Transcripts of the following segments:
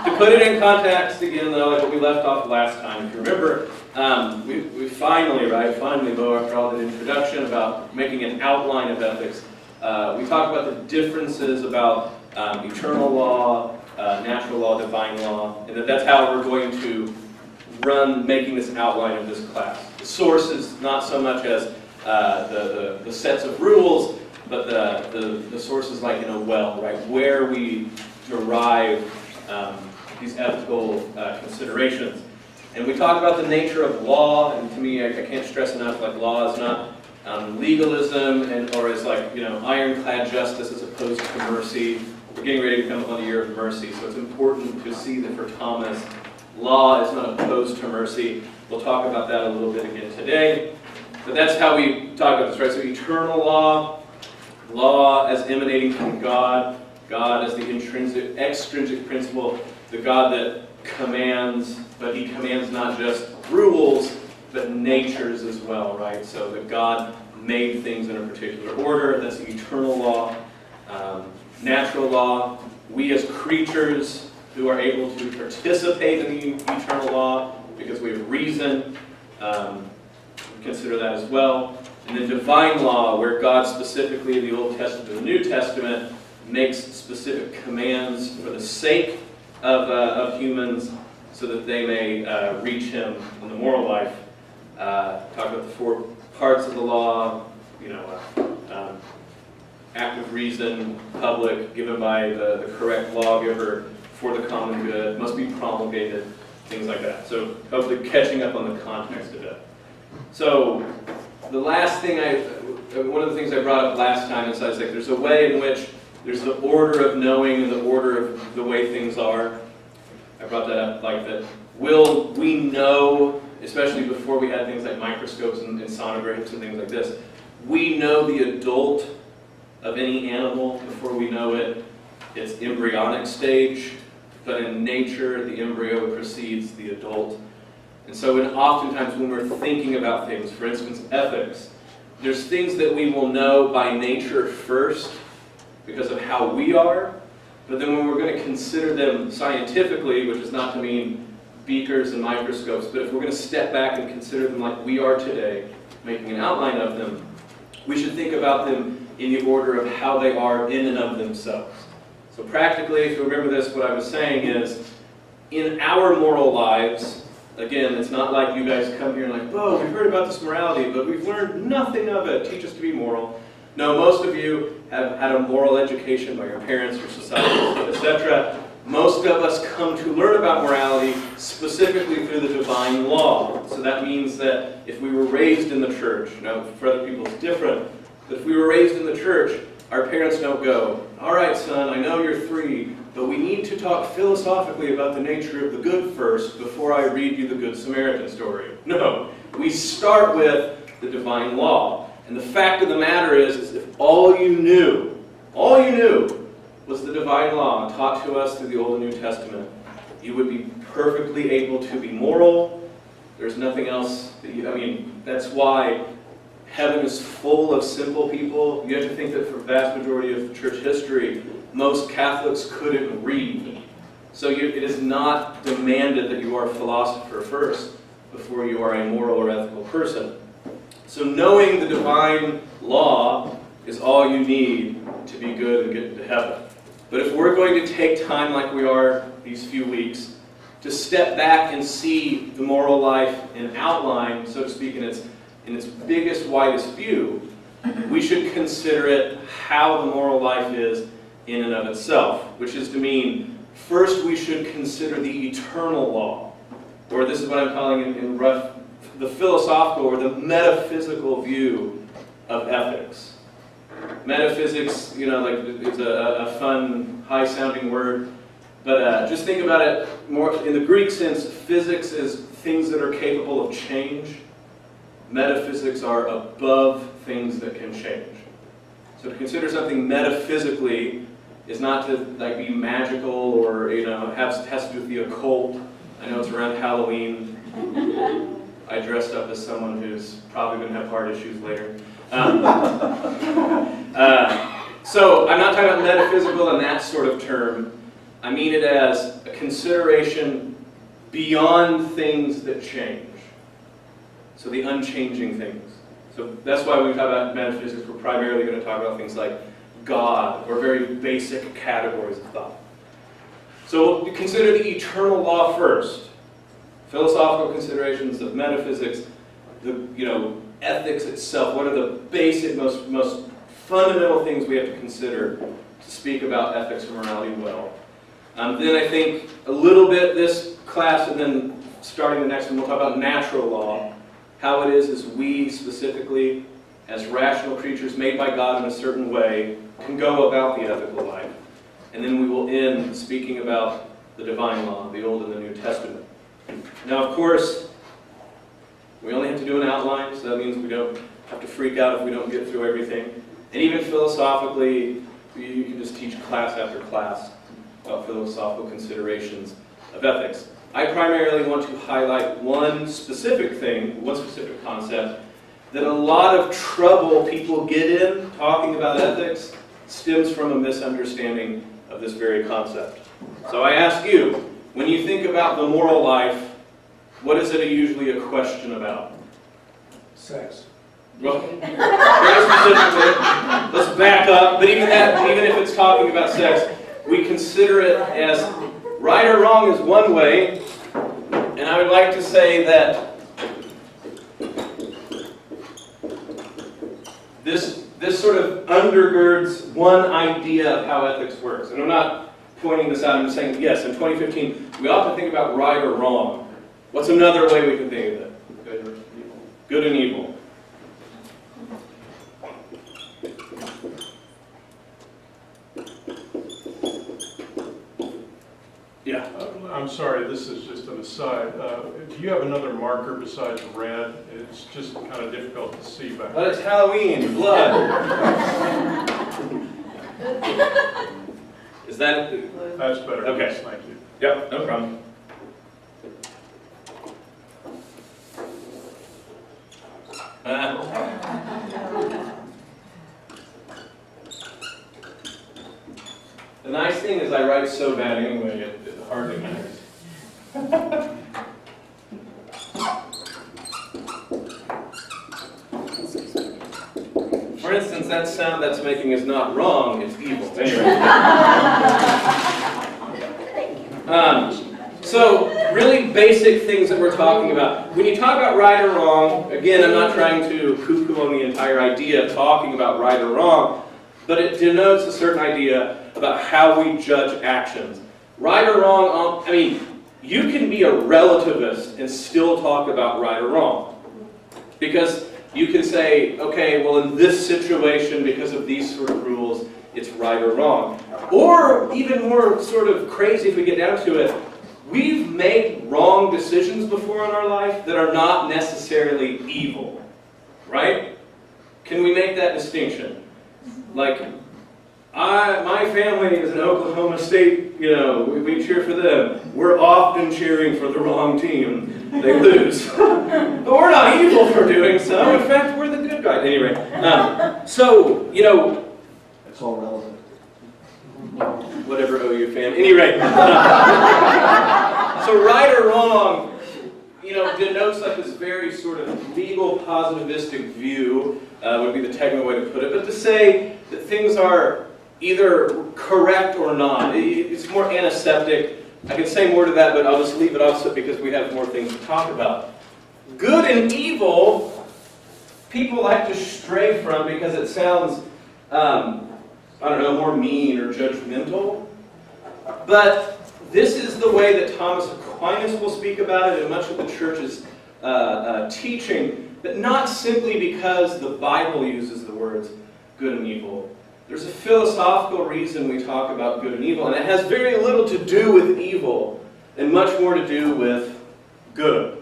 To put it in context again, though, like what we left off last time, if you remember, we finally, Bo, after all the introduction about making an outline of ethics, we talked about the differences about eternal law, natural law, divine law, and that's how we're going to run making this outline of this class. The source is not so much as the sets of rules, but the source is like in a well, right? Where we derive these ethical considerations. And we talk about the nature of law, and to me, I can't stress enough, like law is not legalism or is like, ironclad justice as opposed to mercy. We're getting ready to come upon the year of mercy, so it's important to see that for Thomas, law is not opposed to mercy. We'll talk about that a little bit again today. But that's how we talk about this, right? So eternal law, law as emanating from God, God as the extrinsic principle, the God that commands, but he commands not just rules, but natures as well, right? So that God made things in a particular order. That's the eternal law. Natural law, we as creatures who are able to participate in the eternal law because we have reason, consider that as well. And then divine law, where God specifically in the Old Testament and the New Testament makes specific commands for the sake of humans so that they may reach him in the moral life. Talk about the four parts of the law, active reason, public, given by the correct lawgiver for the common good, must be promulgated, things like that. So hopefully catching up on the context of it. So the last thing one of the things I brought up last time is I was like, there's a way in which there's the order of knowing and the order of the way things are. I brought that up like that. Will we know, especially before we had things like microscopes and sonographs and things like this, we know the adult of any animal before we know its embryonic stage, but in nature, the embryo precedes the adult. And so oftentimes when we're thinking about things, for instance, ethics, there's things that we will know by nature first because of how we are, but then when we're going to consider them scientifically, which is not to mean beakers and microscopes, but if we're going to step back and consider them like we are today, making an outline of them, we should think about them in the order of how they are in and of themselves. So practically, if you remember this, what I was saying is, in our moral lives, again, it's not like you guys come here and like, oh, we've heard about this morality, but we've learned nothing of it. Teach us to be moral. No, most of you have had a moral education by your parents, your society, etc. Most of us come to learn about morality specifically through the divine law. So that means that if we were raised in the church, for other people it's different, but if we were raised in the church, our parents don't go, all right, son, I know you're 3, but we need to talk philosophically about the nature of the good first before I read you the Good Samaritan story. No, we start with the divine law. And the fact of the matter is if all you knew was the divine law taught to us through the Old and New Testament, you would be perfectly able to be moral. There's nothing else that's why heaven is full of simple people. You have to think that for the vast majority of church history, most Catholics couldn't read. So it is not demanded that you are a philosopher first before you are a moral or ethical person. So knowing the divine law is all you need to be good and get into heaven. But if we're going to take time like we are these few weeks to step back and see the moral life in outline, so to speak, in its biggest, widest view, we should consider it how the moral life is in and of itself, which is to mean, first we should consider the eternal law, or this is what I'm calling in rough, the philosophical or the metaphysical view of ethics. Metaphysics, it's a fun, high-sounding word, but just think about it more in the Greek sense. Physics is things that are capable of change. Metaphysics are above things that can change. So to consider something metaphysically is not to be magical or has to do with the occult. I know it's around Halloween. I dressed up as someone who's probably going to have heart issues later. So I'm not talking about metaphysical in that sort of term. I mean it as a consideration beyond things that change. So the unchanging things. So that's why when we talk about metaphysics, we're primarily going to talk about things like God, or very basic categories of thought. So we'll consider the eternal law first. Philosophical considerations of metaphysics, ethics itself. What are the basic, most fundamental things we have to consider to speak about ethics and morality well? Then I think a little bit this class, and then starting the next one, we'll talk about natural law. How it is we specifically, as rational creatures made by God in a certain way, can go about the ethical life. And then we will end speaking about the divine law, the Old and the New Testament. Now, of course, we only have to do an outline, so that means we don't have to freak out if we don't get through everything. And even philosophically, you can just teach class after class about philosophical considerations of ethics. I primarily want to highlight one specific thing, one specific concept, that a lot of trouble people get in talking about ethics stems from a misunderstanding of this very concept. So I ask you, when you think about the moral life, what is it usually a question about? Sex. Well, very specifically, let's back up, but even if it's talking about sex, we consider it as right or wrong is one way, and I would like to say that this sort of undergirds one idea of how ethics works. And I'm not pointing this out, I'm just saying, yes, in 2015, we often think about right or wrong. What's another way we can think of it? Good and evil. Yeah. I'm sorry, this is just an aside. Do you have another marker besides red? It's just kind of difficult to see back But there. it's Halloween, blood. Is that? That's better. Okay. Yes, thank you. Yep, no problem. The nice thing is I write so bad anyway, it hardly matters. For instance, that sound that's making is not wrong, it's evil. Anyway. So, really basic things that we're talking about. When you talk about right or wrong, again, I'm not trying to poo-poo on the entire idea of talking about right or wrong, but it denotes a certain idea about how we judge actions. Right or wrong, you can be a relativist and still talk about right or wrong. Because you can say, okay, well in this situation, because of these sort of rules, it's right or wrong. Or, even more sort of crazy if we get down to it, we've made wrong decisions before in our life that are not necessarily evil. Right? Can we make that distinction? Like, my family is an Oklahoma State, we cheer for them. We're often cheering for the wrong team. They lose. But we're not evil for doing so. In fact, we're the good guys. Anyway, It's all relevant. whatever OU fan. Anyway, so right or wrong, denotes like this very sort of legal positivistic view, would be the technical way to put it, but to say that things are either correct or not. It's more antiseptic. I could say more to that, but I'll just leave it off because we have more things to talk about. Good and evil, people like to stray from because it sounds, more mean or judgmental. But this is the way that Thomas Aquinas will speak about it, and much of the church's teaching, but not simply because the Bible uses the words good and evil. There's a philosophical reason we talk about good and evil, and it has very little to do with evil and much more to do with good.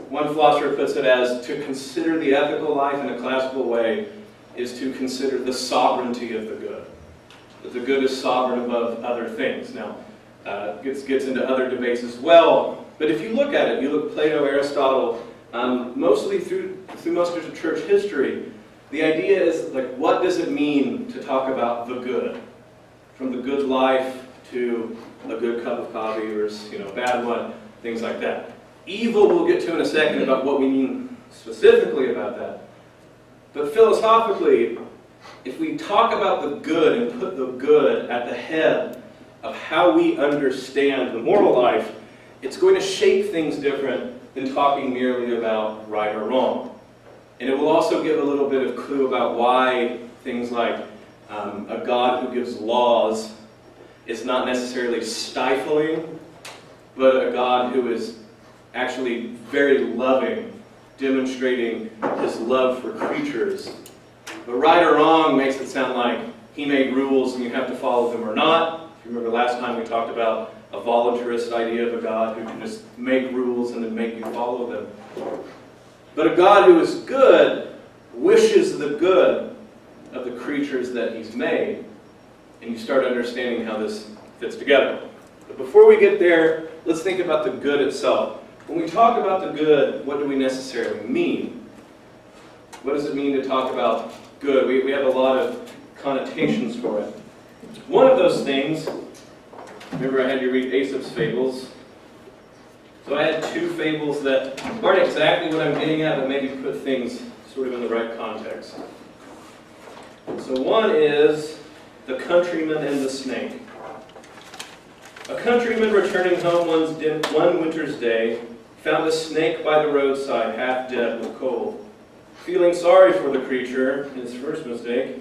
One philosopher puts it as, to consider the ethical life in a classical way is to consider the sovereignty of the good. That the good is sovereign above other things. Now, gets into other debates as well, but if you look at it, you look at Plato, Aristotle, mostly through most of church history, the idea is, like, what does it mean to talk about the good? from the good life to a good cup of coffee or a bad one, things like that. Evil we'll get to in a second about what we mean specifically about that. But philosophically, if we talk about the good and put the good at the head of how we understand the moral life, it's going to shape things different than talking merely about right or wrong. And it will also give a little bit of clue about why things like a God who gives laws is not necessarily stifling, but a God who is actually very loving, demonstrating his love for creatures. But right or wrong makes it sound like he made rules and you have to follow them or not. If you remember last time we talked about a voluntarist idea of a God who can just make rules and then make you follow them. But a God who is good wishes the good of the creatures that he's made. And you start understanding how this fits together. But before we get there, let's think about the good itself. When we talk about the good, what do we necessarily mean? What does it mean to talk about good? We have a lot of connotations for it. One of those things, remember I had you read Aesop's fables. So I had two fables that aren't exactly what I'm getting at, but maybe put things sort of in the right context. So one is the countryman and the snake. A countryman returning home one winter's day found a snake by the roadside, half dead with cold. Feeling sorry for the creature, his first mistake,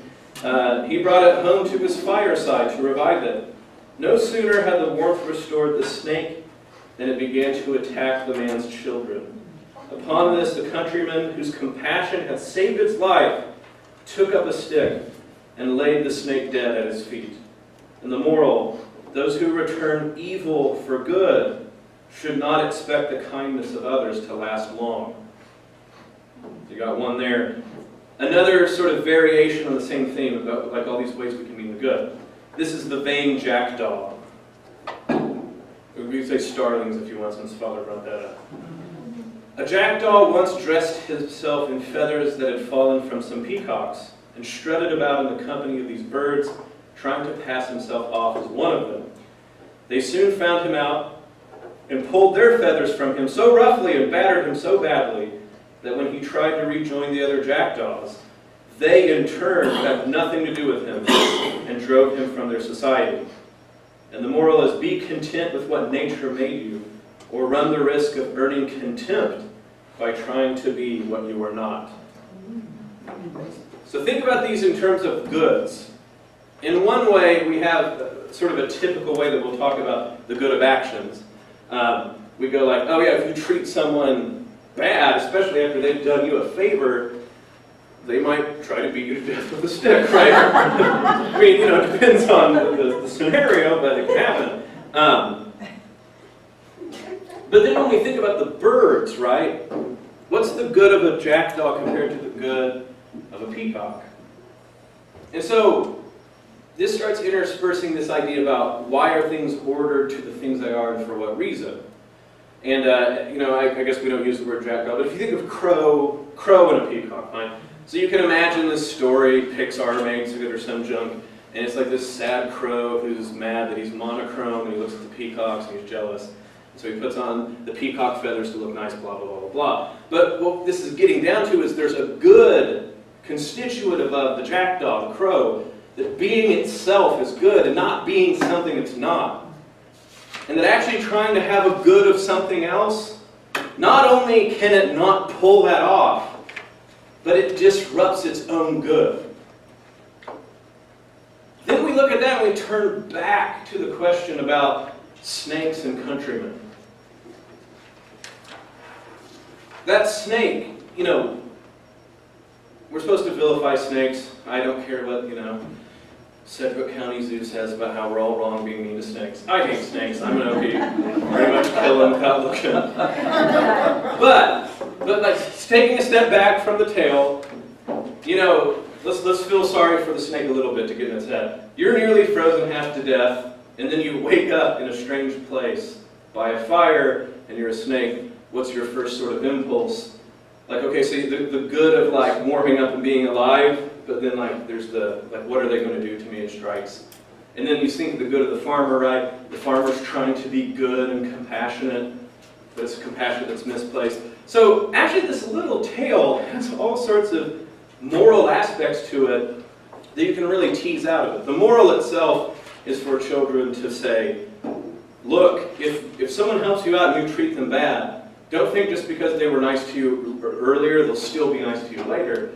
he brought it home to his fireside to revive it. No sooner had the warmth restored the snake than it began to attack the man's children. Upon this, the countryman, whose compassion had saved its life, took up a stick and laid the snake dead at his feet. And the moral, those who return evil for good should not expect the kindness of others to last long. You got one there. Another sort of variation on the same theme about like all these ways we can mean the good. This is the vain jackdaw. We could say starlings if you want, since Father brought that up. A jackdaw once dressed himself in feathers that had fallen from some peacocks and strutted about in the company of these birds, trying to pass himself off as one of them. They soon found him out and pulled their feathers from him so roughly and battered him so badly that when he tried to rejoin the other jackdaws, they in turn had nothing to do with him and drove him from their society. And the moral is, be content with what nature made you, or run the risk of earning contempt by trying to be what you are not. So think about these in terms of goods. In one way, we have sort of a typical way that we'll talk about the good of actions. We go like, oh yeah, if you treat someone bad, especially after they've done you a favor, they might try to beat you to death with a stick, right? I mean, it depends on the scenario, but it can happen. But then when we think about the birds, right? What's the good of a jackdaw compared to the good of a peacock? And so this starts interspersing this idea about why are things ordered to the things they are and for what reason. And, I guess we don't use the word jackdaw, but if you think of crow and a peacock, right? So you can imagine this story, Pixar makes it or some junk, and it's like this sad crow who's mad that he's monochrome, and he looks at the peacocks and he's jealous. And so he puts on the peacock feathers to look nice, blah, blah, blah, blah, blah. But what this is getting down to is there's a good constituent above the jackdaw, the crow, that being itself is good and not being something it's not. And that actually trying to have a good of something else, not only can it not pull that off, but it disrupts its own good. Then we look at that and we turn back to the question about snakes and countrymen. That snake, we're supposed to vilify snakes. I don't care what, Sedgwick County Zoo says about how we're all wrong being mean to snakes. I hate snakes. I'm going to be pretty much kill them without looking. But like taking a step back from the tail, let's feel sorry for the snake a little bit to get in its head. You're nearly frozen half to death, and then you wake up in a strange place by a fire, and you're a snake. What's your first sort of impulse? Like, okay, so the good of like warming up and being alive, but then like there's what are they going to do to me? It strikes. And then you think of the good of the farmer, right? The farmer's trying to be good and compassionate, but it's compassion that's misplaced. So actually this little tale has all sorts of moral aspects to it that you can really tease out of it. The moral itself is for children to say, look, if someone helps you out and you treat them bad, don't think just because they were nice to you earlier, they'll still be nice to you later.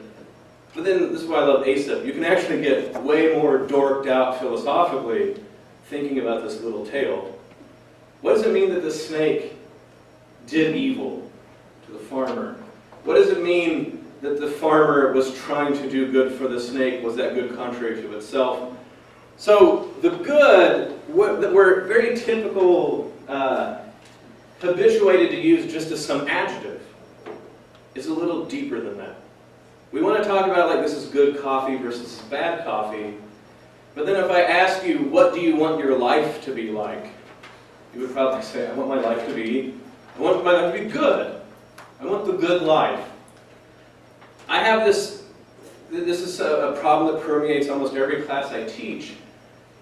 But then, this is why I love Aesop, you can actually get way more dorked out philosophically thinking about this little tale. What does it mean that the snake did evil to the farmer? What does it mean that the farmer was trying to do good for the snake? Was that good contrary to itself? So the good, that we're very typical, habituated to use just as some adjective, is a little deeper than that. We want to talk about like this is good coffee versus bad coffee, but then if I ask you, what do you want your life to be like? You would probably say, I want my life to be good. I want the good life. I have this is a problem that permeates almost every class I teach.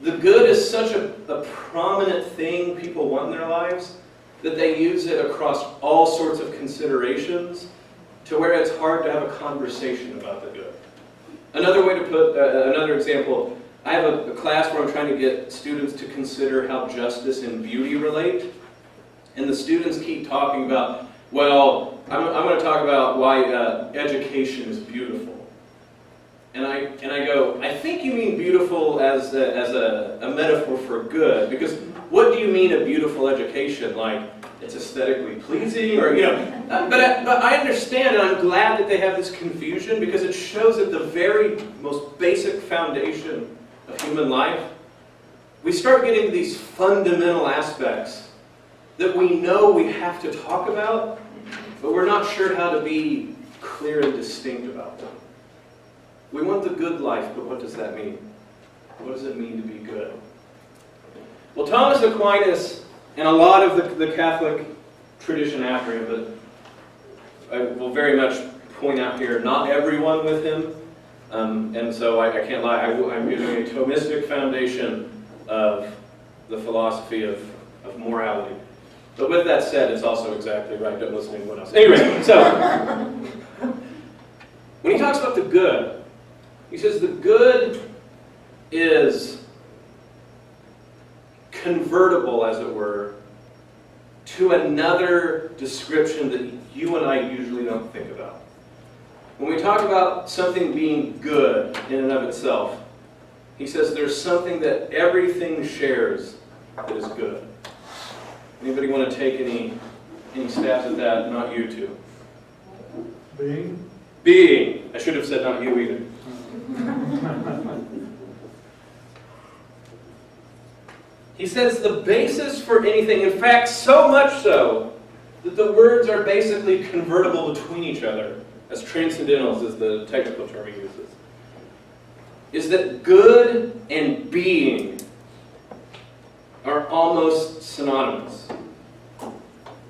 The good is such a prominent thing people want in their lives that they use it across all sorts of considerations to where it's hard to have a conversation about the good. Another way to put, another example, I have a class where I'm trying to get students to consider how justice and beauty relate. And the students keep talking about, well, I'm going to talk about why education is beautiful. And I go, I think you mean beautiful as a metaphor for good, because what do you mean a beautiful education? Like, it's aesthetically pleasing, or, but I understand, and I'm glad that they have this confusion, because it shows at the very most basic foundation of human life, we start getting these fundamental aspects that we know we have to talk about, but we're not sure how to be clear and distinct about them. We want the good life, but what does that mean? What does it mean to be good? Well, Thomas Aquinas, and a lot of the Catholic tradition after him, but I will very much point out here, not everyone with him, and so I can't lie, I'm using a Thomistic foundation of the philosophy of morality. But with that said, it's also exactly right, don't listen to anyone else. Anyway, so, when he talks about the good, he says the good is convertible, as it were, to another description that you and I usually don't think about. When we talk about something being good in and of itself, he says there's something that everything shares that is good. Anybody want to take any stabs at that? Not you two. Being? Being. I should have said not you either. He says the basis for anything, in fact, so much so, that the words are basically convertible between each other, as transcendentals is the technical term he uses, is that good and being are almost synonymous.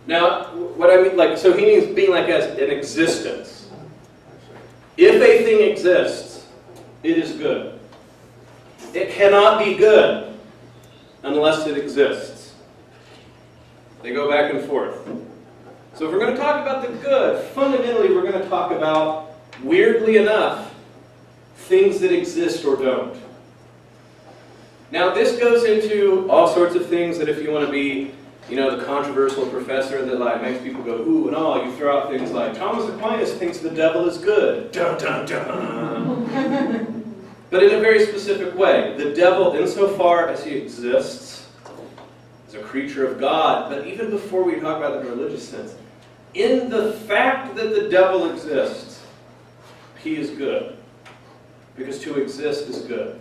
Now, what I mean, so he means being like as an existence. If a thing exists, it is good. It cannot be good unless it exists. They go back and forth. So if we're going to talk about the good, fundamentally we're going to talk about, weirdly enough, things that exist or don't. Now this goes into all sorts of things that if you want to be, the controversial professor that like makes people go, ooh and all, you throw out things like, Thomas Aquinas thinks the devil is good. Dun, dun, dun. But in a very specific way. The devil, insofar as he exists, is a creature of God. But even before we talk about it in a religious sense, in the fact that the devil exists, he is good. Because to exist is good.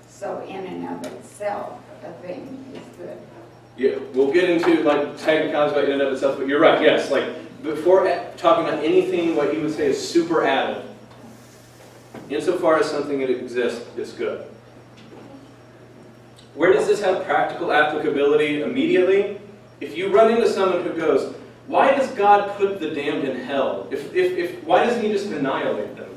So in and of itself, a thing is good. Yeah, we'll get into technicalities about in and of itself, but you're right, yes. Before talking about anything, what he would say is superadded. Insofar as something that exists, it's good. Where does this have practical applicability immediately? If you run into someone who goes, why does God put the damned in hell? Why doesn't he just annihilate them?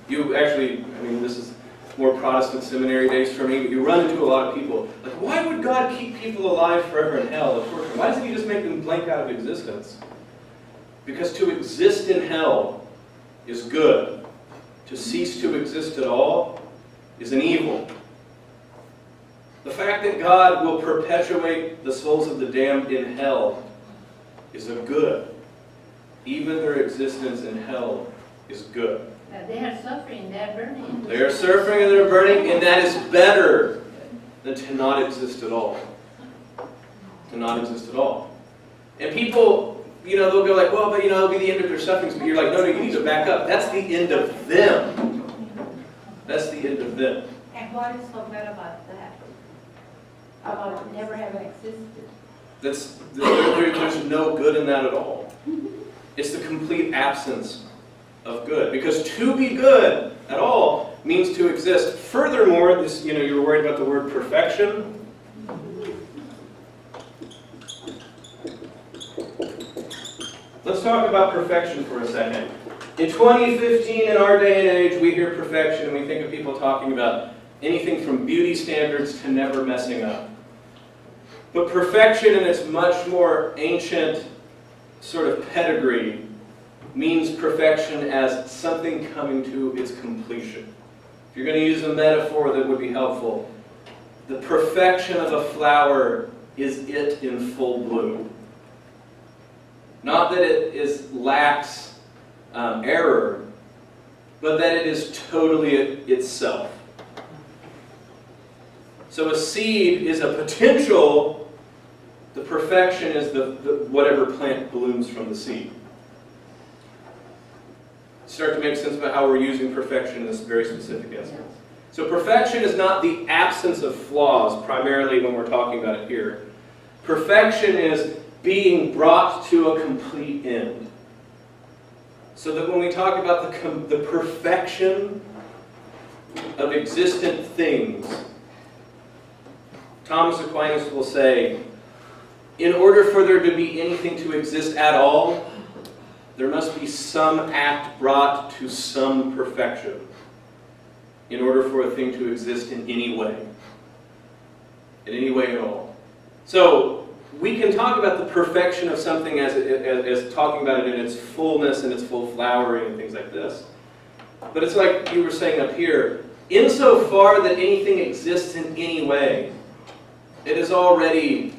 This is more Protestant seminary days for me, but you run into a lot of people. Like, why would God keep people alive forever in hell? Of course, why doesn't he just make them blank out of existence? Because to exist in hell is good. To cease to exist at all is an evil. The fact that God will perpetuate the souls of the damned in hell is a good. Even their existence in hell is good. They are suffering, they are burning. They are suffering and they're burning, and that is better than to not exist at all. To not exist at all. And people, they'll go like, well, but it'll be the end of their sufferings. But you're like, no, you need to back up. That's the end of them. That's the end of them. And what is so bad about that? About never having existed? There's no good in that at all. It's the complete absence of good. Because to be good at all means to exist. Furthermore, this, you were worried about the word perfection. Let's talk about perfection for a second. In 2015, in our day and age, we hear perfection and we think of people talking about anything from beauty standards to never messing up. But perfection in its much more ancient sort of pedigree means perfection as something coming to its completion. If you're going to use a metaphor that would be helpful, the perfection of a flower is it in full bloom. Not that it lacks error, but that it is totally itself. So a seed is a potential, the perfection is the whatever plant blooms from the seed. Start to make sense about how we're using perfection in this very specific instance. So perfection is not the absence of flaws, primarily when we're talking about it here. Perfection is being brought to a complete end. So that when we talk about the perfection of existent things, Thomas Aquinas will say, in order for there to be anything to exist at all, there must be some act brought to some perfection in order for a thing to exist in any way. In any way at all. So, we can talk about the perfection of something as talking about it in its fullness and its full flowering and things like this. But it's like you were saying up here, insofar that anything exists in any way, it is already,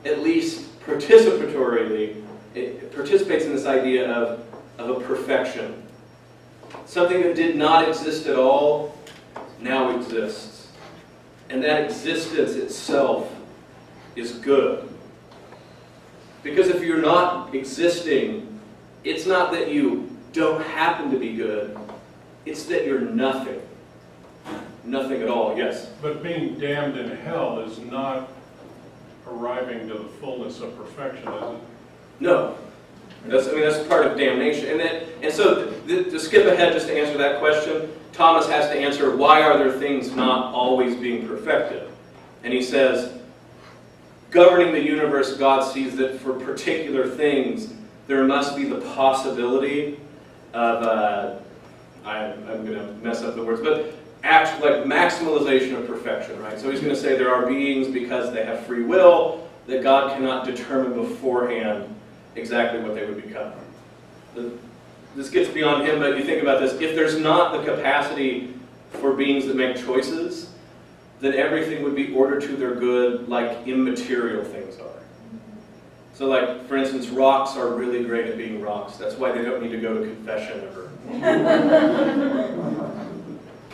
at least participatorily, it participates in this idea of a perfection. Something that did not exist at all now exists. And that existence itself is good. Because if you're not existing, it's not that you don't happen to be good, it's that you're nothing. Nothing at all, yes? But being damned in hell is not arriving to the fullness of perfection, is it? No. That's part of damnation. And so to skip ahead just to answer that question, Thomas has to answer, why are there things not always being perfected? And he says, governing the universe, God sees that for particular things, there must be the possibility of, I'm going to mess up the words, but like maximalization of perfection, right? So he's going to say there are beings, because they have free will, that God cannot determine beforehand exactly what they would become. This gets beyond him, but you think about this. If there's not the capacity for beings that make choices, then everything would be ordered to their good like immaterial things are. So like, for instance, rocks are really great at being rocks. That's why they don't need to go to confession ever.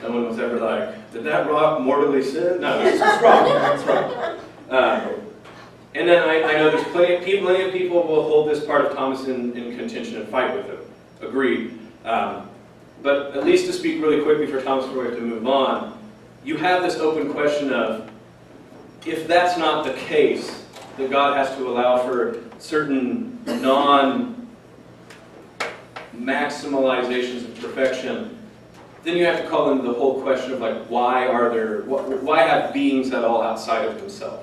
No one was ever like, did that rock mortally sin? No, it's rock. It's rock. And then I know there's plenty of people will hold this part of Thomas in contention and fight with him. Agreed. But at least to speak really quickly for Thomas before we have to move on, you have this open question of, if that's not the case, that God has to allow for certain non-maximalizations of perfection, then you have to call into the whole question of like, why have beings at all outside of himself?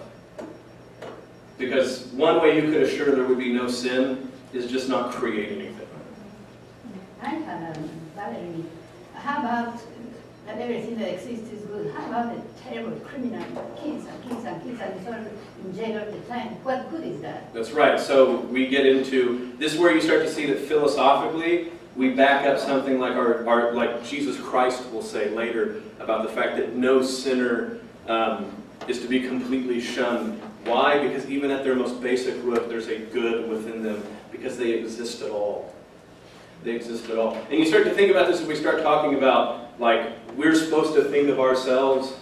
Because one way you could assure there would be no sin is just not create anything. Valerie, how about that everything that exists is good. How about the terrible criminal kids and sort of in jail all the time? What good is that? That's right. So we get into this is where you start to see that philosophically we back up something like our like Jesus Christ will say later about the fact that no sinner is to be completely shunned. Why? Because even at their most basic root, there's a good within them because they exist at all. They exist at all. And you start to think about this as we start talking about, like, we're supposed to think of ourselves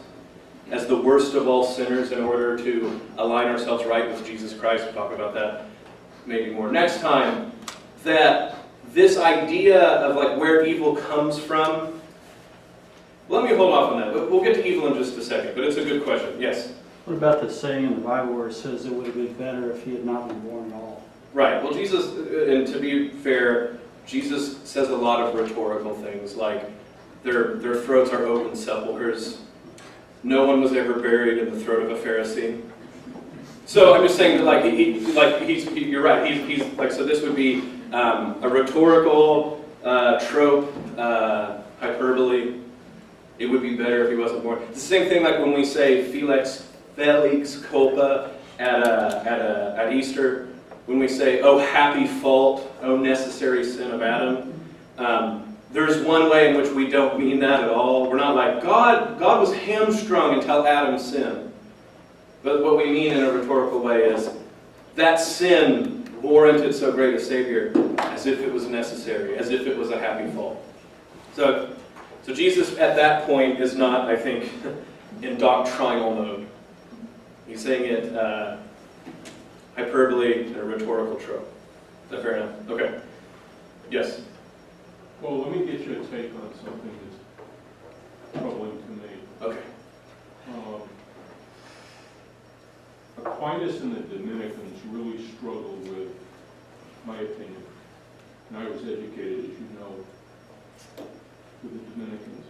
as the worst of all sinners in order to align ourselves right with Jesus Christ. We'll talk about that maybe more next time. That this idea of like where evil comes from, let me hold off on that. We'll get to evil in just a second, but it's a good question. Yes? What about the saying in the Bible where it says it would have been better if he had not been born at all? Right. Well, Jesus, and to be fair, Jesus says a lot of rhetorical things, like their throats are open sepulchres. No one was ever buried in the throat of a Pharisee. So I'm just saying that, like, you're right. He's like, so this would be a rhetorical trope, hyperbole. It would be better if he wasn't born. It's the same thing like when we say felix culpa at Easter. When we say, oh, happy fault, oh, necessary sin of Adam. There's one way in which we don't mean that at all. We're not like, God was hamstrung until Adam sinned. But what we mean in a rhetorical way is, that sin warranted so great a Savior as if it was necessary, as if it was a happy fault. So Jesus at that point is not, I think, in doctrinal mode. He's saying it hyperbole and a rhetorical trope. Is that fair enough? Okay. Yes? Well, let me get your take on something that's troubling to me. Okay. Aquinas and the Dominicans really struggled with, my opinion, and I was educated, as you know, with the Dominicans,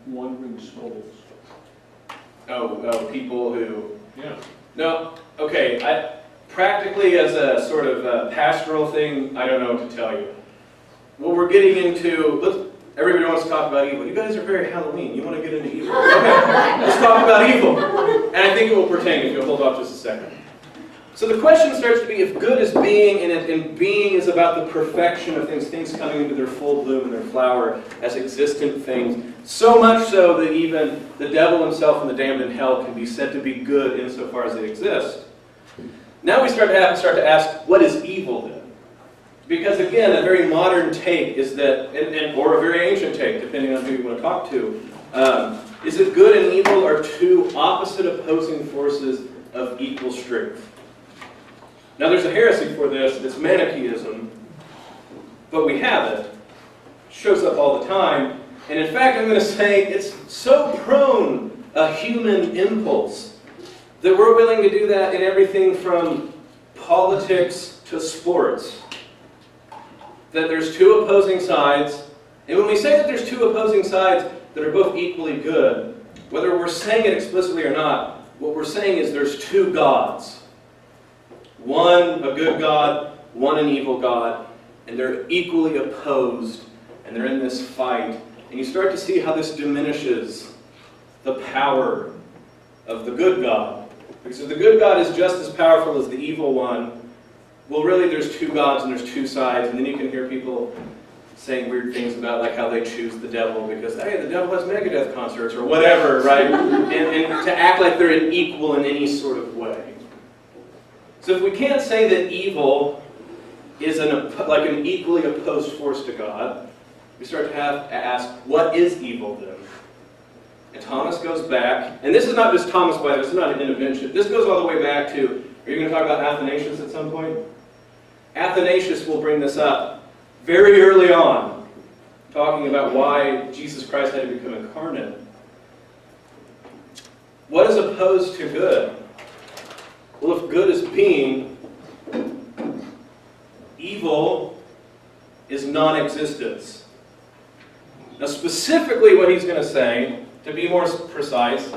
wandering souls. Oh, people who... Yeah. No, okay. Practically as a sort of pastoral thing, I don't know what to tell you. What we're getting into, everybody wants to talk about evil. You guys are very Halloween. You want to get into evil. Okay, let's talk about evil. And I think it will pertain if you'll hold off just a second. So the question starts to be if good is being, and being is about the perfection of things coming into their full bloom and their flower as existent things, so much so that even the devil himself and the damned in hell can be said to be good insofar as they exist. Now we start to ask, what is evil then? Because again, a very modern take is that, or a very ancient take, depending on who you want to talk to, is that good and evil are two opposite opposing forces of equal strength. Now there's a heresy for this, it's Manichaeism, but we have it. It shows up all the time, and in fact I'm going to say it's so prone a human impulse that we're willing to do that in everything from politics to sports. That there's two opposing sides, and when we say that there's two opposing sides that are both equally good, whether we're saying it explicitly or not, what we're saying is there's two gods. One a good God, one an evil God, and they're equally opposed, and they're in this fight. And you start to see how this diminishes the power of the good God. Because if the good God is just as powerful as the evil one, well, really there's two gods and there's two sides, and then you can hear people saying weird things about like how they choose the devil because, hey, the devil has Megadeth concerts or whatever, right? and to act like they're an equal in any sort of way. So if we can't say that evil is like an equally opposed force to God, we start to have to ask, what is evil then? And Thomas goes back, and this is not just Thomas, by the way, this is not an intervention. This goes all the way back to, are you going to talk about Athanasius at some point? Athanasius will bring this up very early on, talking about why Jesus Christ had to become incarnate. What is opposed to good? Well, if good is being, evil is non-existence. Now specifically what he's going to say, to be more precise,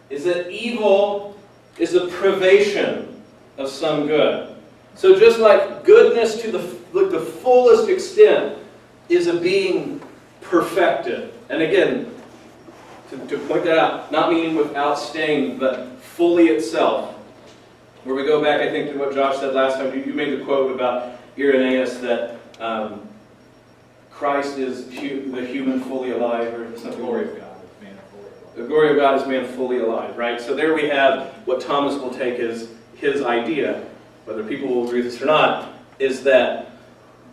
is that evil is a privation of some good. So just like goodness to the look, the fullest extent is a being perfected. And again, to point that out, not meaning without stain, but fully itself. Where we go back, I think, to what Josh said last time. You made the quote about Irenaeus that Christ is the human fully alive, or something. The glory of God is man fully alive. The glory of God is man fully alive, right? So there we have what Thomas will take as his idea, whether people will agree with this or not, is that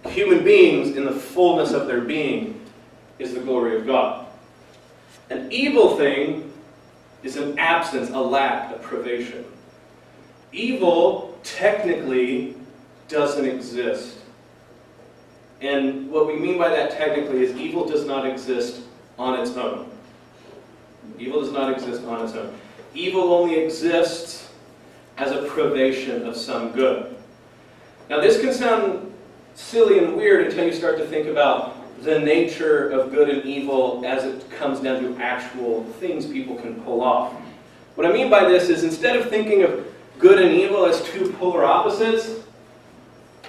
human beings in the fullness of their being is the glory of God. An evil thing is an absence, a lack, a privation. Evil technically doesn't exist. And what we mean by that technically is evil does not exist on its own. Evil does not exist on its own. Evil only exists as a privation of some good. Now this can sound silly and weird until you start to think about the nature of good and evil as it comes down to actual things people can pull off. What I mean by this is instead of thinking of good and evil as two polar opposites,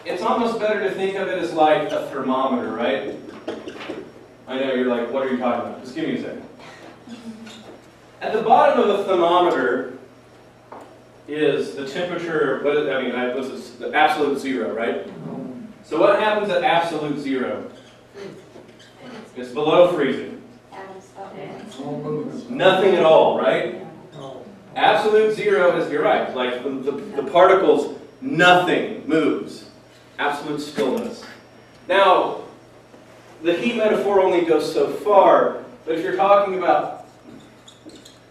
it's almost better to think of it as like a thermometer, right? I know you're like, what are you talking about? Just give me a second. At the bottom of the thermometer is the temperature, the absolute zero, right? So what happens at absolute zero? It's below freezing. Nothing at all, right? Absolute zero is, you're right, like the particles, nothing moves. Absolute stillness. Now, the heat metaphor only goes so far, but if you're talking about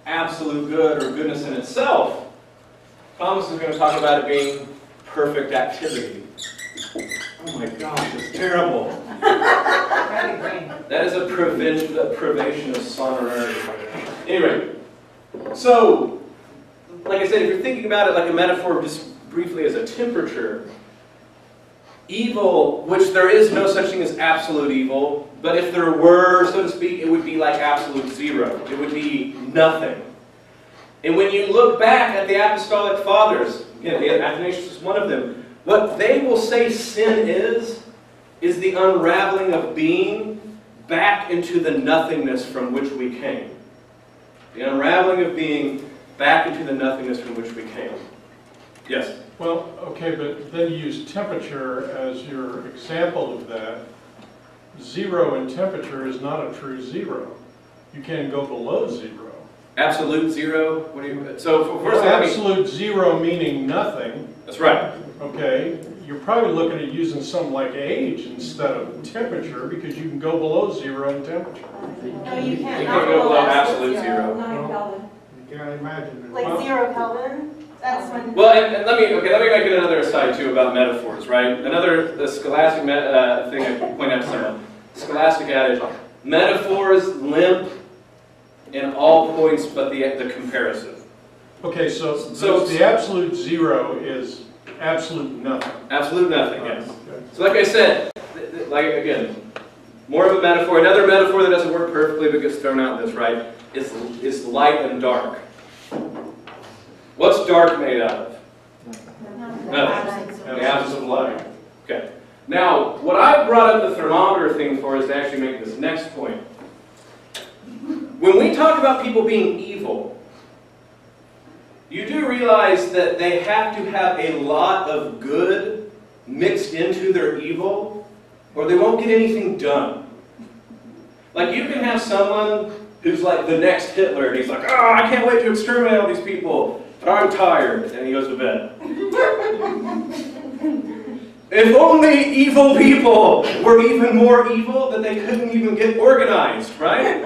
absolute good or goodness in itself, Thomas is going to talk about it being perfect activity. Oh my gosh, it's terrible. That is a privation of sonority. Anyway, so, like I said, if you're thinking about it like a metaphor just briefly as a temperature, evil, which there is no such thing as absolute evil, but if there were, so to speak, it would be like absolute zero. It would be nothing. And when you look back at the apostolic fathers, again, Athanasius is one of them, what they will say sin is the unraveling of being back into the nothingness from which we came. The unraveling of being back into the nothingness from which we came. Yes? Well, okay, but then you use temperature as your example of that. Zero in temperature is not a true zero. You can't go below zero. Absolute zero? What do you? So first Well, of all, absolute zero meaning nothing. that's right. Okay, you're probably looking at using something like age instead of temperature because you can go below zero in temperature. No, you can't. You Not can't go below absolute absolute zero. Not in Kelvin. You can't imagine it. Like 0 Kelvin, that's when. Well, and let me make it another aside too about metaphors, right? The scholastic thing I point out to someone. Scholastic adage: metaphors limp in all points but the comparison. Okay, so the absolute zero is absolute nothing. Absolute nothing, yes. Okay. So like I said, again, more of a metaphor. Another metaphor that doesn't work perfectly but gets thrown out in this, right, is light and dark. What's dark made out of? Nothing. The absence of light. Okay. Now, what I brought up the thermometer thing for is to actually make this next point. When we talk about people being evil, you do realize that they have to have a lot of good mixed into their evil, or they won't get anything done. Like, you can have someone who's like the next Hitler, and he's like, oh, I can't wait to exterminate all these people, but I'm tired, and he goes to bed. If only evil people were even more evil, that they couldn't even get organized, right?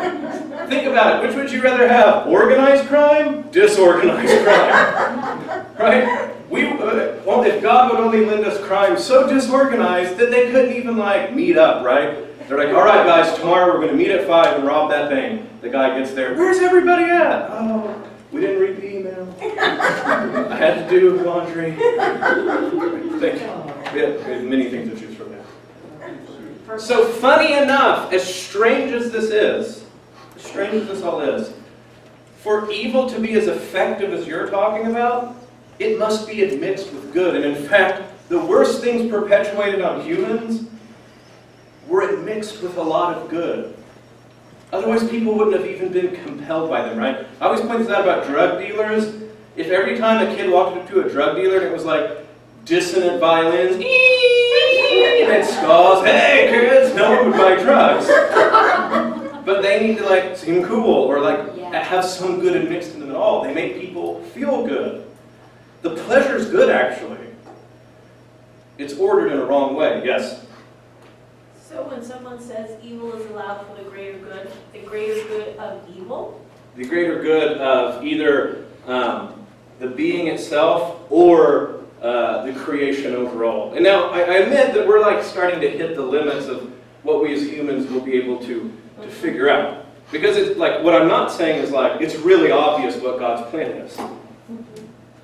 Think about it. Which would you rather have? Organized crime? Disorganized crime? Right? If God would only lend us crime so disorganized that they couldn't even meet up, right? They're like, all right, guys, tomorrow we're going to meet at 5 and rob that bank. The guy gets there. Where's everybody at? Oh, we didn't read the email. I had to do laundry. Thank you. We have many things to choose from there. So funny enough, as strange as this all is, for evil to be as effective as you're talking about, it must be admixed with good. And in fact, the worst things perpetuated on humans were mixed with a lot of good. Otherwise, people wouldn't have even been compelled by them, right? I always point this out about drug dealers. If every time a kid walked up to a drug dealer and it was like dissonant violins, and skulls, hey kids, no one would buy drugs. But they need to like seem cool or like have some good mixed in them at all. They make people feel good. The pleasure's good, actually. It's ordered in a wrong way, yes? So when someone says evil is allowed for the greater good of evil? The greater good of either the being itself or the creation overall. And now, I admit that we're like starting to hit the limits of what we as humans will be able to figure out. Because it's like, what I'm not saying is like, it's really obvious what God's plan is.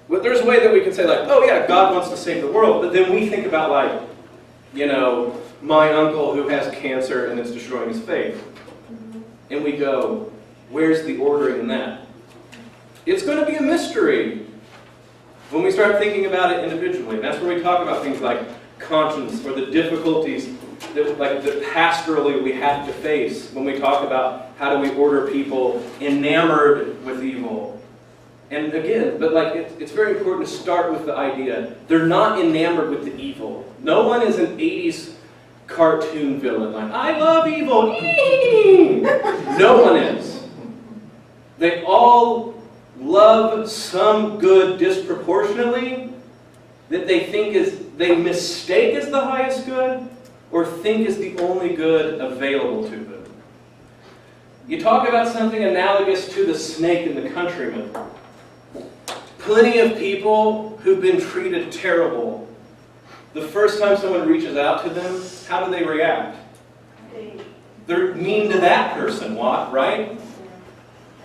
But there's a way that we can say like, oh yeah, God wants to save the world, but then we think about like, you know, my uncle who has cancer and it's destroying his faith. And we go, where's the ordering in that? It's going to be a mystery when we start thinking about it individually. And that's where we talk about things like conscience or the difficulties that pastorally we have to face when we talk about how do we order people enamored with evil. And again, but like it's very important to start with the idea they're not enamored with the evil. No one is an 80s cartoon villain like, I love evil. No one is. They all love some good disproportionately that they mistake as the highest good or think is the only good available to them. You talk about something analogous to the snake and the countryman. Plenty of people who've been treated terrible. The first time someone reaches out to them, how do they react? They're mean to that person, right?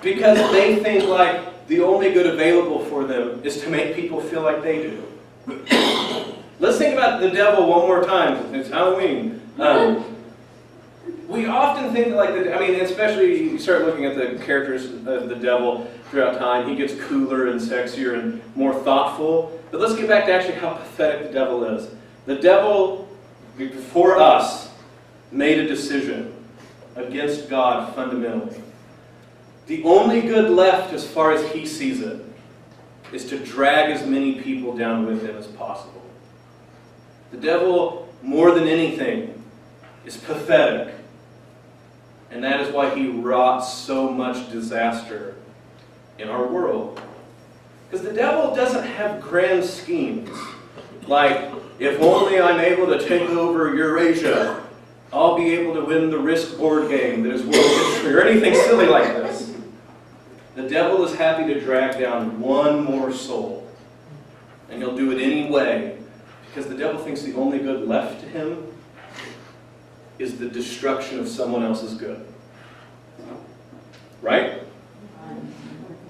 Because they think like the only good available for them is to make people feel like they do. Let's think about the devil one more time. It's Halloween. We often think that, like, especially you start looking at the characters of the devil throughout time, he gets cooler and sexier and more thoughtful. But let's get back to actually how pathetic the devil is. The devil, before us, made a decision against God fundamentally. The only good left, as far as he sees it, is to drag as many people down with him as possible. The devil, more than anything, is pathetic. And that is why he wrought so much disaster in our world. Because the devil doesn't have grand schemes. Like, if only I'm able to take over Eurasia, I'll be able to win the Risk board game that is world history, or anything silly like this. The devil is happy to drag down one more soul. And he'll do it anyway. Because the devil thinks the only good left to him is the destruction of someone else's good. Right?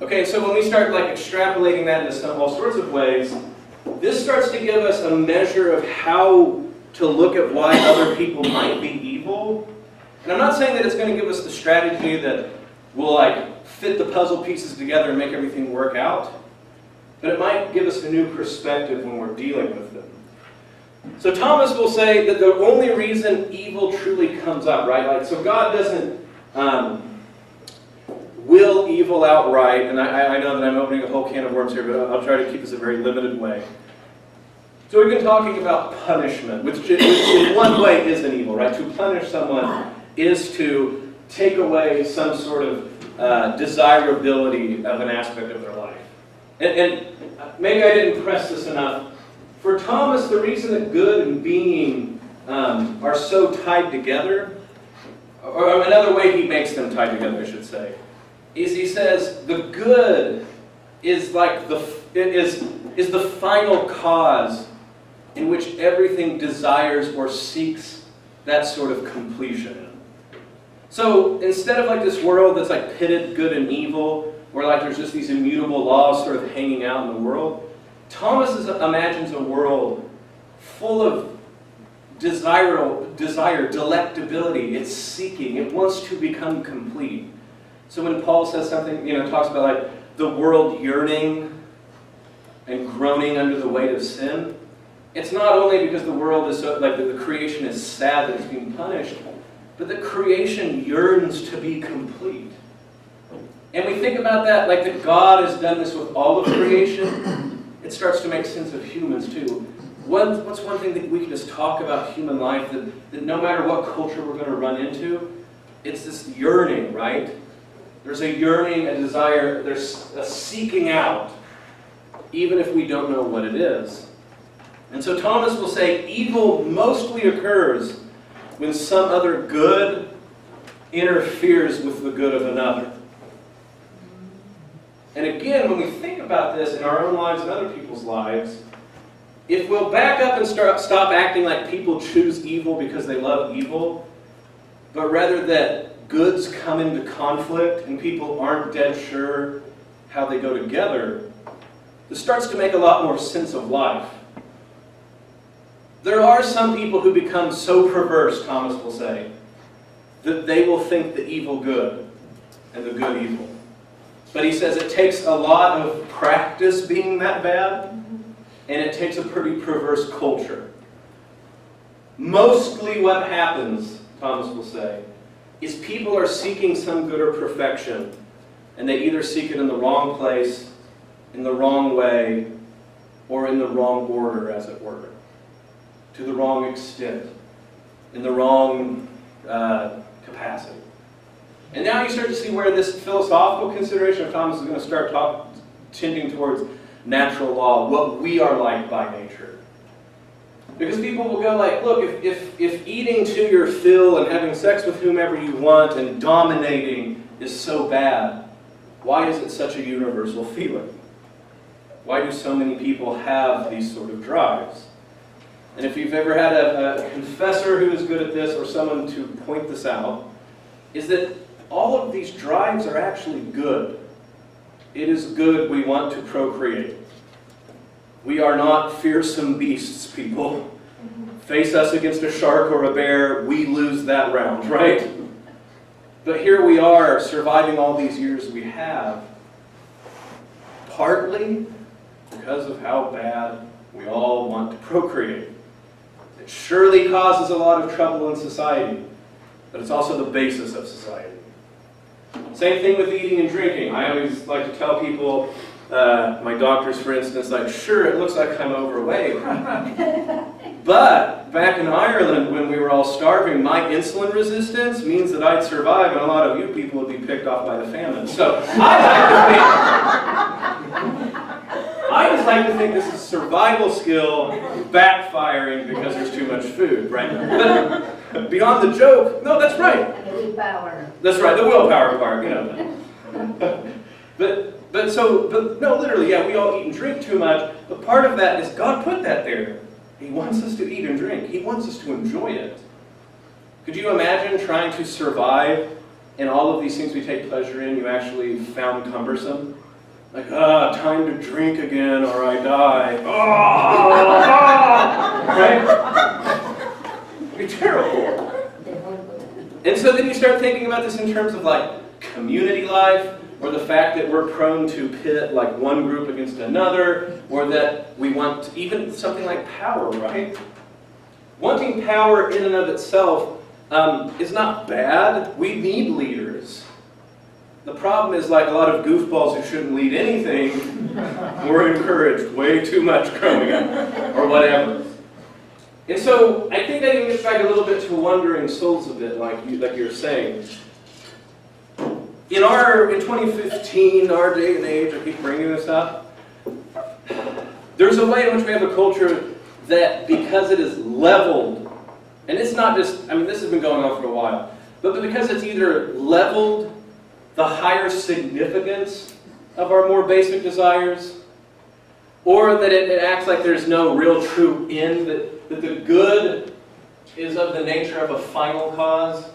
Okay, so when we start like extrapolating that into all sorts of ways, this starts to give us a measure of how to look at why other people might be evil. And I'm not saying that it's going to give us the strategy that will like fit the puzzle pieces together and make everything work out, but it might give us a new perspective when we're dealing with them. So Thomas will say that the only reason evil truly comes up, right? Like, so God doesn't will evil outright, and I know that I'm opening a whole can of worms here, but I'll try to keep this a very limited way. So we've been talking about punishment, which in one way is an evil, right? To punish someone is to take away some sort of desirability of an aspect of their life. And maybe I didn't press this enough. For Thomas, the reason that good and being are so tied together, or another way he makes them tied together, I should say, is he says the good is like the final cause in which everything desires or seeks that sort of completion. So instead of like this world that's like pitted good and evil, where like there's just these immutable laws sort of hanging out in the world, Thomas imagines a world full of desire, delectability. It's seeking. It wants to become complete. So when Paul says something, talks about like the world yearning and groaning under the weight of sin, it's not only because the world is so, like the creation is sad that it's being punished, but the creation yearns to be complete. And we think about that, like that God has done this with all of creation, it starts to make sense of humans too. What's one thing that we can just talk about human life that no matter what culture we're going to run into, it's this yearning, right? There's a yearning, a desire, there's a seeking out, even if we don't know what it is. And so Thomas will say, evil mostly occurs when some other good interferes with the good of another. And again, when we think about this in our own lives and other people's lives, if we'll back up and stop acting like people choose evil because they love evil, but rather that goods come into conflict and people aren't dead sure how they go together, this starts to make a lot more sense of life. There are some people who become so perverse, Thomas will say, that they will think the evil good and the good evil. But he says it takes a lot of practice being that bad, and it takes a pretty perverse culture. Mostly what happens, Thomas will say, is people are seeking some good or perfection, and they either seek it in the wrong place, in the wrong way, or in the wrong order, as it were, to the wrong extent, in the wrong capacity. And now you start to see where this philosophical consideration of Thomas is going to start tending towards natural law, what we are like by nature. Because people will go like, look, if eating to your fill and having sex with whomever you want and dominating is so bad, why is it such a universal feeling? Why do so many people have these sort of drives? And if you've ever had a confessor who is good at this or someone to point this out, is that all of these drives are actually good. It is good we want to procreate. We are not fearsome beasts, people. Face us against a shark or a bear, we lose that round, right? But here we are, surviving all these years we have, partly because of how bad we all want to procreate. It surely causes a lot of trouble in society, but it's also the basis of society. Same thing with eating and drinking. I always like to tell people, my doctors for instance, like, sure, it looks like I'm overweight. But back in Ireland, when we were all starving, my insulin resistance means that I'd survive, and a lot of you people would be picked off by the famine. So I just like to think this is survival skill backfiring because there's too much food, right? But beyond the joke, no, that's right. And the willpower. That's right, the willpower part, you know. But no, literally, yeah, we all eat and drink too much, but part of that is God put that there. He wants us to eat and drink. He wants us to enjoy it. Could you imagine trying to survive and all of these things we take pleasure in you actually found cumbersome? Like, time to drink again or I die. Right? It'd be terrible. And so then you start thinking about this in terms of like community life, or the fact that we're prone to pit like one group against another, or that we want even something like power, right? Wanting power in and of itself is not bad. We need leaders. The problem is like a lot of goofballs who shouldn't lead anything were encouraged way too much growing up, or whatever. And so I think that even gets back a little bit to wandering souls a bit, like you're saying. In 2015, our day and age, I keep bringing this up, there's a way in which we have a culture that because it is leveled, and it's not just, I mean, this has been going on for a while, but because it's either leveled the higher significance of our more basic desires, or that it acts like there's no real true end, that the good is of the nature of a final cause.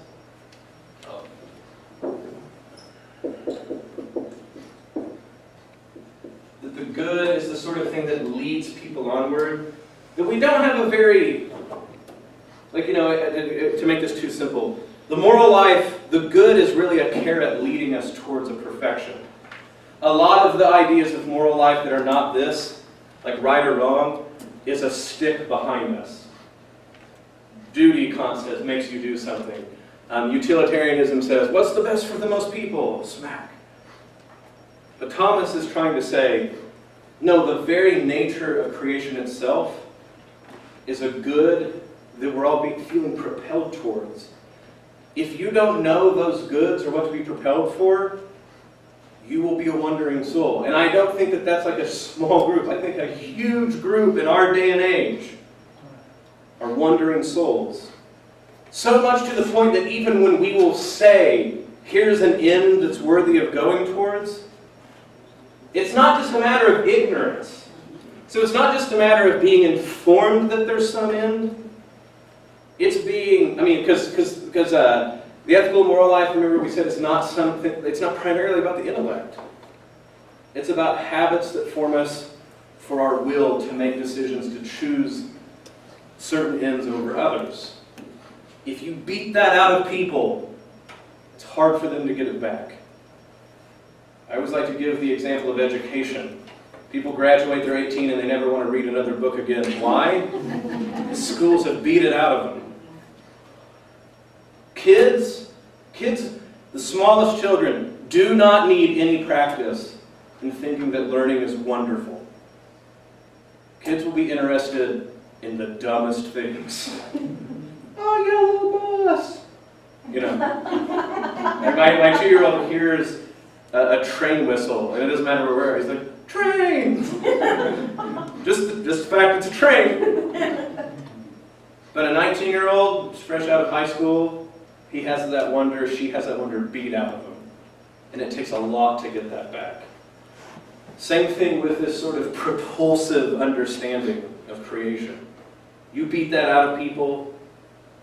That the good is the sort of thing that leads people onward. That we don't have a very, like, you know, to make this too simple, the moral life, the good is really a carrot leading us towards a perfection. A lot of the ideas of moral life that are not this, like right or wrong, is a stick behind us. Duty says makes you do something. Utilitarianism says, what's the best for the most people? Smack. But Thomas is trying to say, no, the very nature of creation itself is a good that we're all feeling propelled towards. If you don't know those goods or what to be propelled for, you will be a wandering soul. And I don't think that that's like a small group. I think a huge group in our day and age are wandering souls. So much to the point that even when we will say, here's an end that's worthy of going towards, it's not just a matter of ignorance. So it's not just a matter of being informed that there's some end. It's being, because the ethical and moral life, remember we said it's not primarily about the intellect. It's about habits that form us for our will to make decisions, to choose certain ends over others. If you beat that out of people, it's hard for them to get it back. I always like to give the example of education. People graduate, they're 18, and they never want to read another book again. Why? Schools have beat it out of them. Kids, the smallest children, do not need any practice in thinking that learning is wonderful. Kids will be interested in the dumbest things. Oh, yellow bus! And my 2-year-old hears a train whistle, and it doesn't matter where. He's like, train! just the fact it's a train. But a 19-year-old, fresh out of high school, he has that wonder, she has that wonder beat out of him. And it takes a lot to get that back. Same thing with this sort of propulsive understanding of creation. You beat that out of people,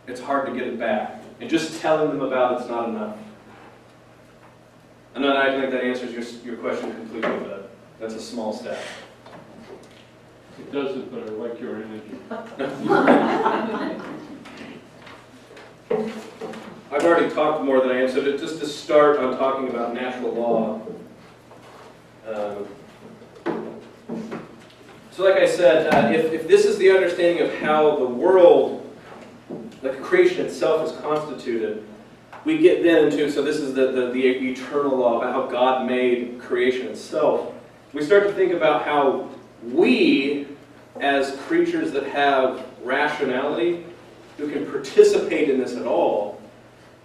it's hard to get it back. And just telling them about it's not enough. I'm not acting like that answers your question completely, but that's a small step. It doesn't, but I like your energy. I've already talked more than I am, so just to start on talking about natural law. So like I said, if this is the understanding of how the world, like creation itself is constituted, we get then into, so this is the eternal law about how God made creation itself. We start to think about how we, as creatures that have rationality, who can participate in this at all,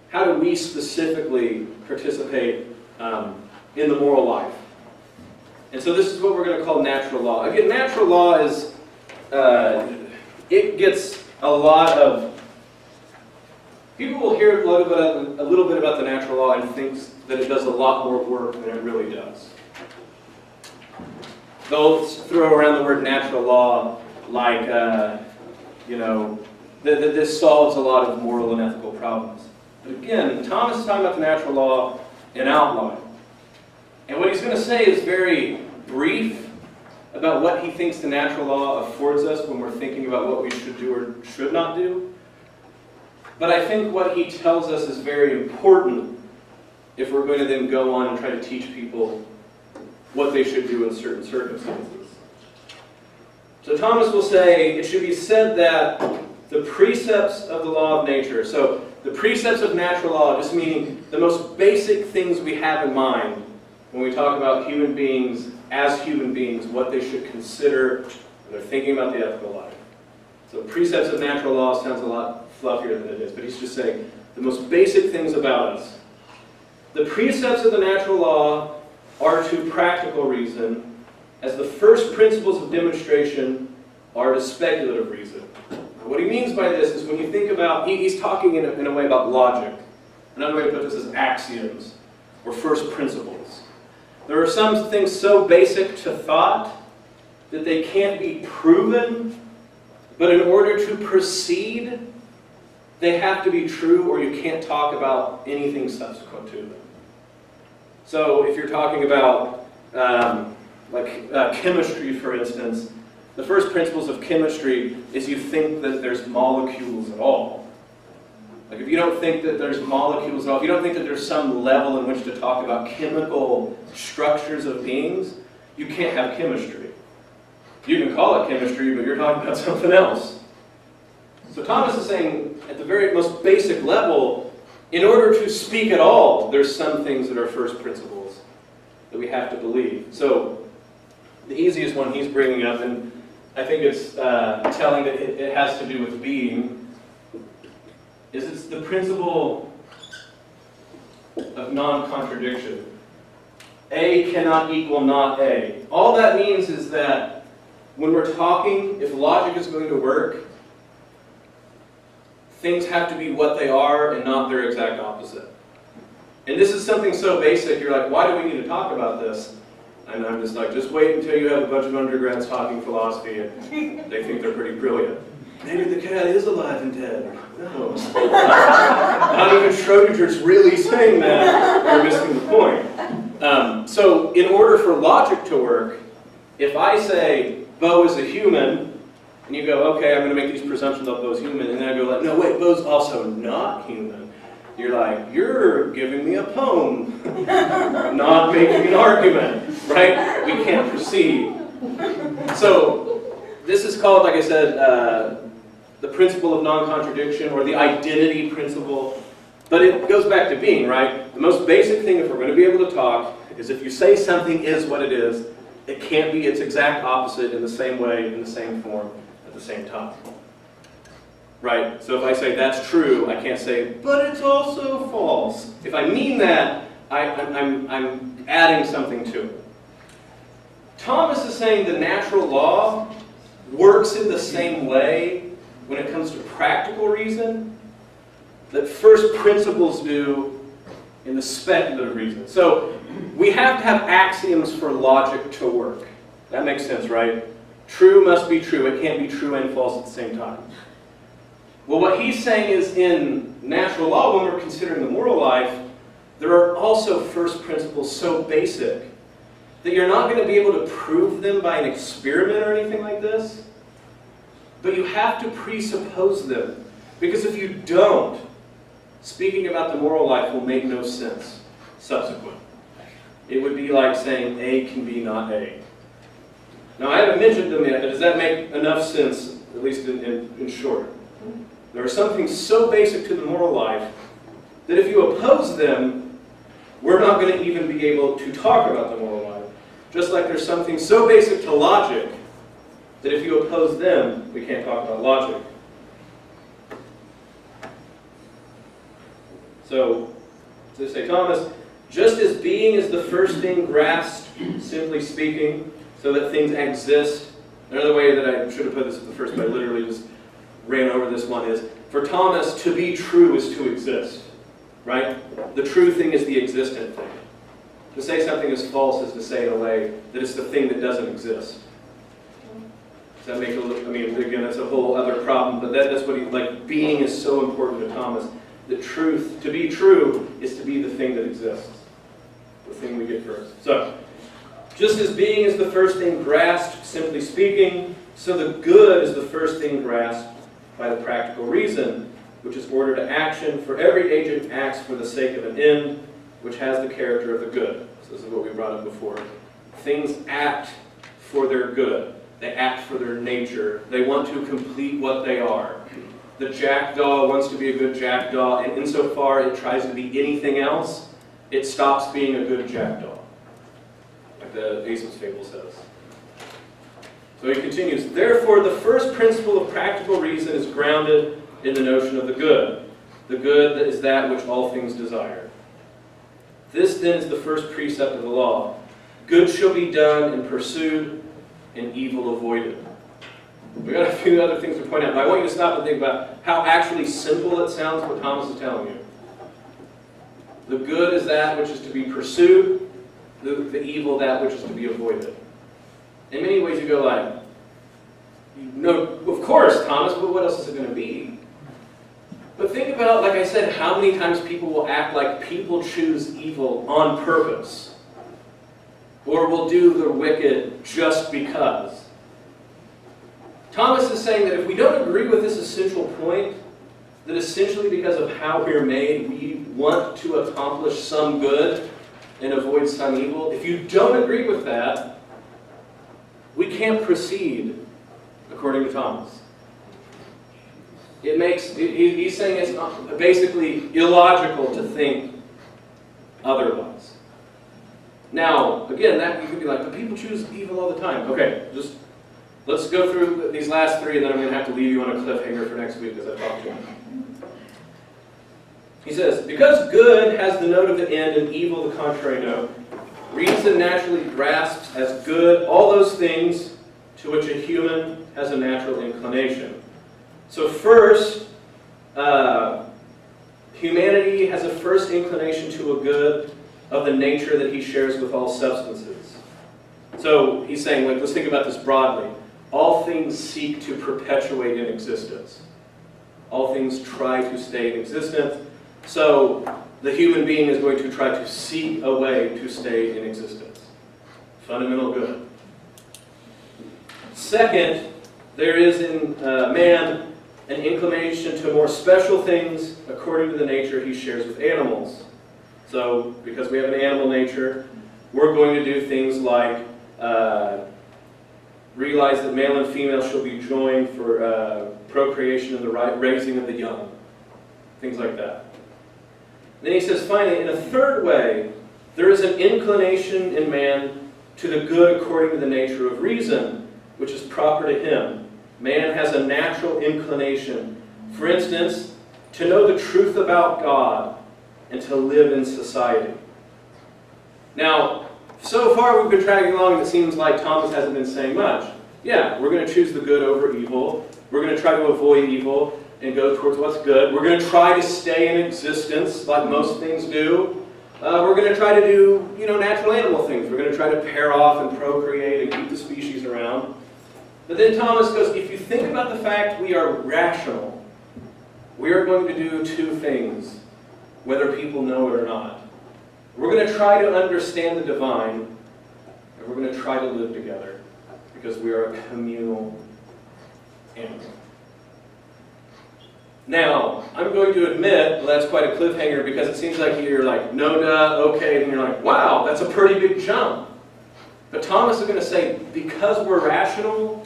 how do we specifically participate in the moral life? And so this is what we're going to call natural law. Again, natural law is, it gets a lot of, people will hear a little bit about the natural law and think that it does a lot more work than it really does. They'll throw around the word natural law like, this solves a lot of moral and ethical problems. But again, Thomas is talking about the natural law in outline. And what he's going to say is very brief about what he thinks the natural law affords us when we're thinking about what we should do or should not do. But I think what he tells us is very important if we're going to then go on and try to teach people what they should do in certain circumstances. So Thomas will say, it should be said that the precepts of the law of nature, so the precepts of natural law, just meaning the most basic things we have in mind when we talk about human beings as human beings, what they should consider when they're thinking about the ethical life. So precepts of natural law sounds a lot fluffier than it is, but he's just saying the most basic things about us. The precepts of the natural law are to practical reason, as the first principles of demonstration are to speculative reason. What he means by this is when you think about, he's talking in a way about logic. Another way to put this is axioms, or first principles. There are some things so basic to thought that they can't be proven, but in order to proceed, they have to be true or you can't talk about anything subsequent to them. So if you're talking about chemistry, for instance, the first principles of chemistry is you think that there's molecules at all. Like if you don't think that there's molecules at all, if you don't think that there's some level in which to talk about chemical structures of beings, you can't have chemistry. You can call it chemistry, but you're talking about something else. So Thomas is saying, at the very most basic level, in order to speak at all, there's some things that are first principles that we have to believe. So the easiest one he's bringing up, and I think it's telling that it has to do with being, is it's the principle of non-contradiction. A cannot equal not A. All that means is that when we're talking, if logic is going to work, things have to be what they are and not their exact opposite. And this is something so basic, you're like, why do we need to talk about this? And I'm just like, just wait until you have a bunch of undergrads talking philosophy and they think they're pretty brilliant. Maybe the cat is alive and dead. No. Not even Schrodinger's really saying that. You're missing the point. So in order for logic to work, if I say Bo is a human, and you go, okay, I'm going to make these presumptions about Bo's human, and then I go like, no, wait, Bo's also not human. You're like, you're giving me a poem, not making an argument, right? We can't proceed. So this is called, like I said, the principle of non-contradiction, or the identity principle. But it goes back to being, right? The most basic thing, if we're going to be able to talk, is if you say something is what it is, it can't be its exact opposite in the same way, in the same form, at the same time. Right? So if I say that's true, I can't say, but it's also false. If I mean that, I'm adding something to it. Thomas is saying the natural law works in the same way when it comes to practical reason that first principles do in the speculative reason. So we have to have axioms for logic to work. That makes sense, right? True must be true. It can't be true and false at the same time. Well, what he's saying is in natural law, when we're considering the moral life, there are also first principles so basic that you're not going to be able to prove them by an experiment or anything like this, but you have to presuppose them. Because if you don't, speaking about the moral life will make no sense subsequent. It would be like saying A can be not A. Now, I haven't mentioned them yet, but does that make enough sense, at least in short? There are some things so basic to the moral life that if you oppose them, we're not going to even be able to talk about the moral life. Just like there's something so basic to logic that if you oppose them, we can't talk about logic. So, to say Thomas, just as being is the first thing grasped, simply speaking, so that things exist. Another way that I should have put this at the first, but I literally just ran over this one is, for Thomas, to be true is to exist, right? The true thing is the existent thing. To say something is false is to say in a way that it's the thing that doesn't exist. Does that make a little, I mean, again, that's a whole other problem, but that's what he, like, being is so important to Thomas. The truth, to be true, is to be the thing that exists. The thing we get first. So, just as being is the first thing grasped, simply speaking, so the good is the first thing grasped by the practical reason, which is order to action, for every agent acts for the sake of an end, which has the character of the good. So this is what we brought up before. Things act for their good. They act for their nature. They want to complete what they are. The jackdaw wants to be a good jackdaw, and insofar it tries to be anything else, it stops being a good jackdaw. Like the Aesop's fable says. So he continues, therefore the first principle of practical reason is grounded in the notion of the good. The good is that which all things desire. This then is the first precept of the law. Good shall be done and pursued, and evil avoided. We've got a few other things to point out, but I want you to stop and think about how actually simple it sounds what Thomas is telling you. The good is that which is to be pursued, the evil that which is to be avoided. In many ways you go like, no, of course, Thomas, but what else is it going to be? But think about, like I said, how many times people will act like people choose evil on purpose. Or will do the wicked just because. Thomas is saying that if we don't agree with this essential point, that essentially because of how we're made, we want to accomplish some good and avoid some evil. If you don't agree with that, we can't proceed according to Thomas. He's saying it's basically illogical to think otherwise. Now, again, that you could be like, but people choose evil all the time. Okay, just let's go through these last three, and then I'm going to have to leave you on a cliffhanger for next week as I talk to him. He says, because good has the note of the end and evil the contrary note, reason naturally grasps as good all those things to which a human has a natural inclination. So first, humanity has a first inclination to a good of the nature that he shares with all substances. So he's saying, like, let's think about this broadly. All things seek to perpetuate in existence. All things try to stay in existence. So the human being is going to try to seek a way to stay in existence. Fundamental good. Second, there is in man an inclination to more special things according to the nature he shares with animals. So, because we have an animal nature, we're going to do things like realize that male and female shall be joined for procreation and the raising of the young. Things like that. Then he says, finally, in a third way, there is an inclination in man to the good according to the nature of reason, which is proper to him. Man has a natural inclination, for instance, to know the truth about God and to live in society. Now, so far we've been tracking along and it seems like Thomas hasn't been saying much. Yeah, we're going to choose the good over evil. We're going to try to avoid evil and go towards what's good. We're going to try to stay in existence like most things do. We're going to try to do, natural animal things. We're going to try to pair off and procreate and keep the species around. But then Thomas goes, if you think about the fact we are rational, we are going to do two things, whether people know it or not. We're going to try to understand the divine, and we're going to try to live together, because we are a communal animal. Now, I'm going to admit, well, that's quite a cliffhanger, because it seems like you're like, no duh, okay, and you're like, wow, that's a pretty big jump. But Thomas is going to say, because we're rational,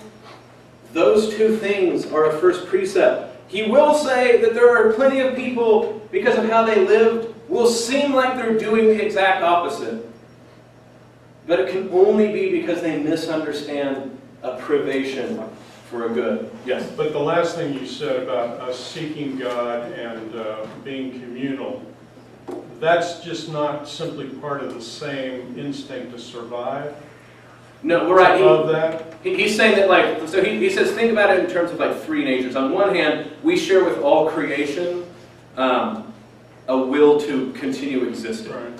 those two things are a first precept. He will say that there are plenty of people, because of how they lived, will seem like they're doing the exact opposite. But it can only be because they misunderstand a privation for a good. Yes? But the last thing you said about us seeking God and being communal, that's just not simply part of the same instinct to survive? No, we're right. Of that? He's saying that, so he says, think about it in terms of three natures. On one hand, we share with all creation a will to continue existing. Right.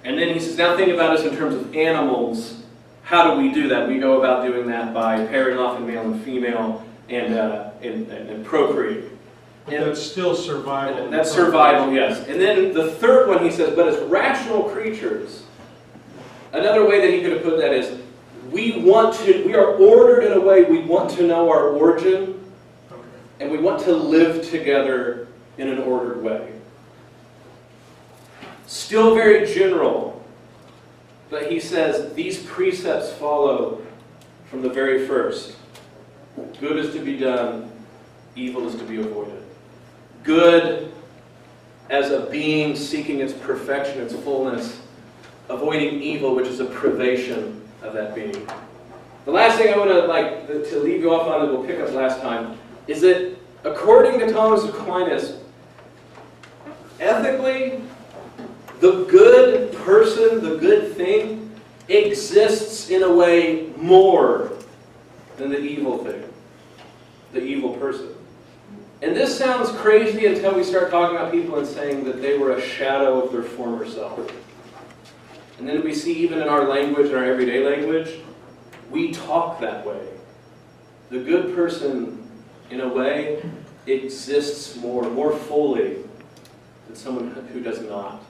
And then he says, now think about us in terms of animals. How do we do that? We go about doing that by pairing off in male and female and procreating. But that's still survival. That's survival, yes. And then the third one he says, but as rational creatures, another way that he could have put that is, we are ordered in a way, we want to know our origin, Okay. and we want to live together in an ordered way. Still very general, but he says these precepts follow from the very first. Good is to be done, evil is to be avoided. Good as a being seeking its perfection, its fullness, avoiding evil, which is a privation of that being. The last thing I want to leave you off on that we'll pick up last time is that according to Thomas Aquinas, ethically, the good person, the good thing, exists in a way more than the evil thing, the evil person. And this sounds crazy until we start talking about people and saying that they were a shadow of their former self. And then we see even in our language, in our everyday language, we talk that way. The good person, in a way, exists more fully than someone who does not.